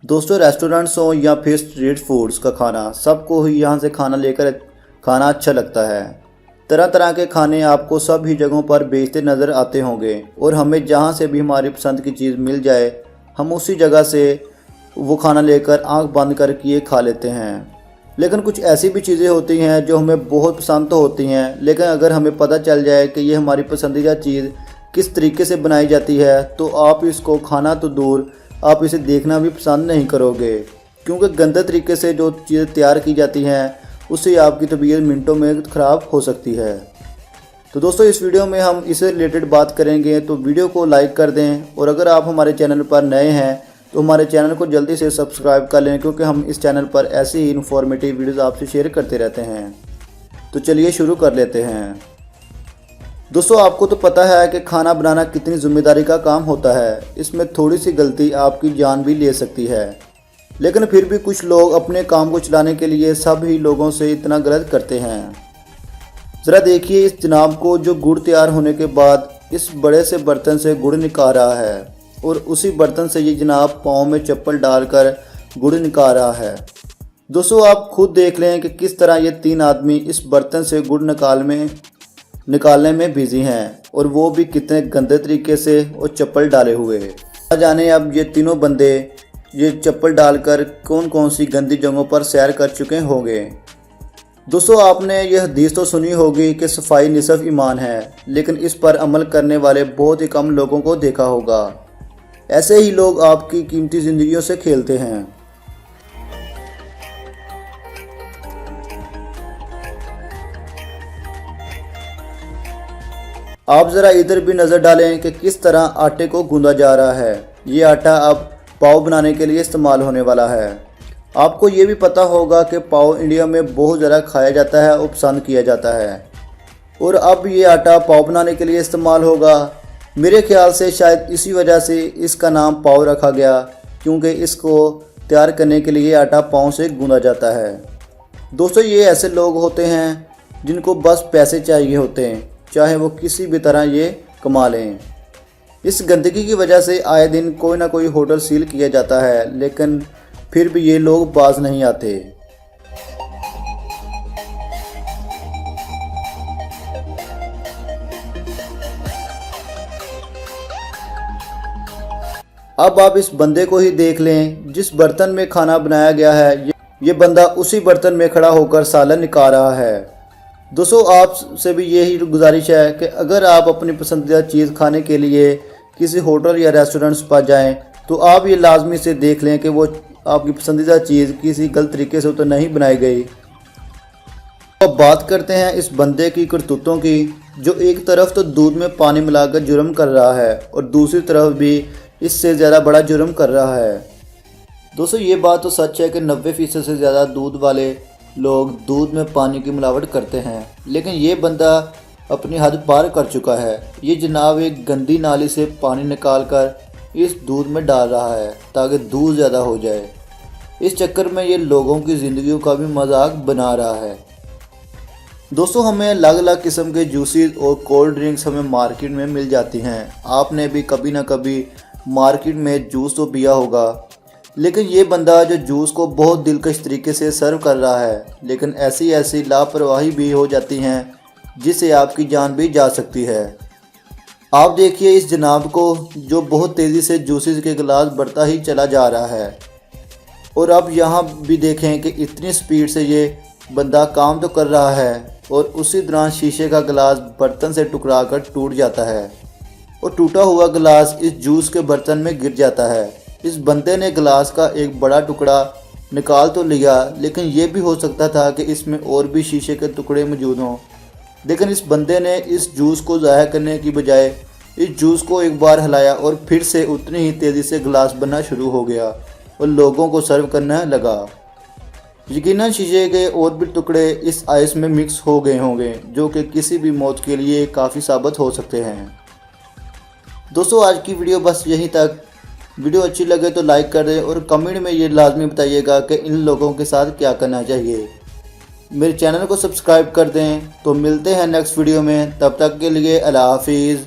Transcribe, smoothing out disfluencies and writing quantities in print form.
दोस्तों, रेस्टोरेंट्स हो या फिर स्ट्रीट फूड्स का खाना, सबको ही यहाँ से खाना अच्छा लगता है। तरह तरह के खाने आपको सब ही जगहों पर बेचते नज़र आते होंगे और हमें जहाँ से भी हमारी पसंद की चीज़ मिल जाए, हम उसी जगह से वो खाना लेकर आंख बंद करके खा लेते हैं। लेकिन कुछ ऐसी भी चीज़ें होती हैं जो हमें बहुत पसंद तो होती हैं, लेकिन अगर हमें पता चल जाए कि ये हमारी पसंदीदा चीज़ किस तरीके से बनाई जाती है, तो आप इसको खाना तो दूर, आप इसे देखना भी पसंद नहीं करोगे। क्योंकि गंदे तरीके से जो चीज़ें तैयार की जाती हैं, उससे आपकी तबीयत मिनटों में ख़राब हो सकती है। तो दोस्तों, इस वीडियो में हम इससे रिलेटेड बात करेंगे, तो वीडियो को लाइक कर दें और अगर आप हमारे चैनल पर नए हैं तो हमारे चैनल को जल्दी से सब्सक्राइब कर लें, क्योंकि हम इस चैनल पर ऐसी ही इन्फॉर्मेटिव वीडियोस आपसे शेयर करते रहते हैं। तो चलिए शुरू कर लेते हैं। दोस्तों, आपको तो पता है कि खाना बनाना कितनी जिम्मेदारी का काम होता है। इसमें थोड़ी सी गलती आपकी जान भी ले सकती है, लेकिन फिर भी कुछ लोग अपने काम को चलाने के लिए सभी लोगों से इतना गलत करते हैं। ज़रा देखिए इस जनाब को, जो गुड़ तैयार होने के बाद इस बड़े से बर्तन से गुड़ निकाल रहा है और उसी बर्तन से ये जनाब पाँव में चप्पल डालकर गुड़ निकाल रहा है। दोस्तों, आप खुद देख लें कि किस तरह ये तीन आदमी इस बर्तन से गुड़ निकालने में बिजी हैं, और वो भी कितने गंदे तरीके से और चप्पल डाले हुए। ना जाने अब ये तीनों बंदे ये चप्पल डालकर कौन कौन सी गंदी जगहों पर सैर कर चुके होंगे। दोस्तों, आपने यह हदीस तो सुनी होगी कि सफाई निसफ ईमान है, लेकिन इस पर अमल करने वाले बहुत ही कम लोगों को देखा होगा। ऐसे ही लोग आपकी कीमती ज़िंदगियों से खेलते हैं। आप ज़रा इधर भी नज़र डालें कि किस तरह आटे को गूंदा जा रहा है। ये आटा अब पाव बनाने के लिए इस्तेमाल होने वाला है। आपको ये भी पता होगा कि पाव इंडिया में बहुत ज़्यादा खाया जाता है और पसंद किया जाता है, और अब ये आटा पाव बनाने के लिए इस्तेमाल होगा। मेरे ख्याल से शायद इसी वजह से इसका नाम पाव रखा गया, क्योंकि इसको तैयार करने के लिए आटा पाँव से गूंदा जाता है। दोस्तों, ये ऐसे लोग होते हैं जिनको बस पैसे चाहिए होते हैं, चाहे वो किसी भी तरह ये कमा लें। इस गंदगी की वजह से आए दिन कोई ना कोई होटल सील किया जाता है, लेकिन फिर भी ये लोग बाज नहीं आते। अब आप इस बंदे को ही देख लें, जिस बर्तन में खाना बनाया गया है, ये बंदा उसी बर्तन में खड़ा होकर सालन निकाल रहा है। दोस्तों, आपसे भी यही गुजारिश है कि अगर आप अपनी पसंदीदा चीज़ खाने के लिए किसी होटल या रेस्टोरेंट्स पर जाएं, तो आप ये लाजमी से देख लें कि वो आपकी पसंदीदा चीज़ किसी गलत तरीके से तो नहीं बनाई गई। अब बात करते हैं इस बंदे की करतूतों की, जो एक तरफ तो दूध में पानी मिलाकर जुर्म कर रहा है और दूसरी तरफ भी इससे ज़्यादा बड़ा जुर्म कर रहा है। दोस्तों, ये बात तो सच है कि 90% से ज़्यादा दूध वाले लोग दूध में पानी की मिलावट करते हैं, लेकिन ये बंदा अपनी हद पार कर चुका है। ये जनाब एक गंदी नाली से पानी निकाल कर इस दूध में डाल रहा है ताकि दूध ज़्यादा हो जाए। इस चक्कर में ये लोगों की ज़िंदगियों का भी मजाक बना रहा है। दोस्तों, हमें अलग अलग किस्म के जूसेस और कोल्ड ड्रिंक्स हमें मार्केट में मिल जाती हैं। आपने भी कभी ना कभी मार्केट में जूस तो पिया होगा, लेकिन ये बंदा जो जूस को बहुत दिलकश तरीके से सर्व कर रहा है, लेकिन ऐसी लापरवाही भी हो जाती हैं जिससे आपकी जान भी जा सकती है। आप देखिए इस जनाब को, जो बहुत तेज़ी से जूसेस के गिलास भरता ही चला जा रहा है, और अब यहाँ भी देखें कि इतनी स्पीड से ये बंदा काम तो कर रहा है और उसी दौरान शीशे का गिलास बर्तन से टुकरा कर टूट जाता है और टूटा हुआ गिलास इस जूस के बर्तन में गिर जाता है। इस बंदे ने गिलास का एक बड़ा टुकड़ा निकाल तो लिया, लेकिन ये भी हो सकता था कि इसमें और भी शीशे के टुकड़े मौजूद हों। लेकिन इस बंदे ने इस जूस को ज़ाया करने की बजाय इस जूस को एक बार हिलाया और फिर से उतनी ही तेज़ी से गिलास बनना शुरू हो गया और लोगों को सर्व करना लगा। यकीनन शीशे के और भी टुकड़े इस आइस में मिक्स हो गए होंगे, जो कि किसी भी मौत के लिए काफ़ी साबित हो सकते हैं। दोस्तों, आज की वीडियो बस यहीं तक। वीडियो अच्छी लगे तो लाइक कर दें और कमेंट में ये लाजमी बताइएगा कि इन लोगों के साथ क्या करना चाहिए। मेरे चैनल को सब्सक्राइब कर दें। तो मिलते हैं नेक्स्ट वीडियो में, तब तक के लिए अल्लाह हाफिज़।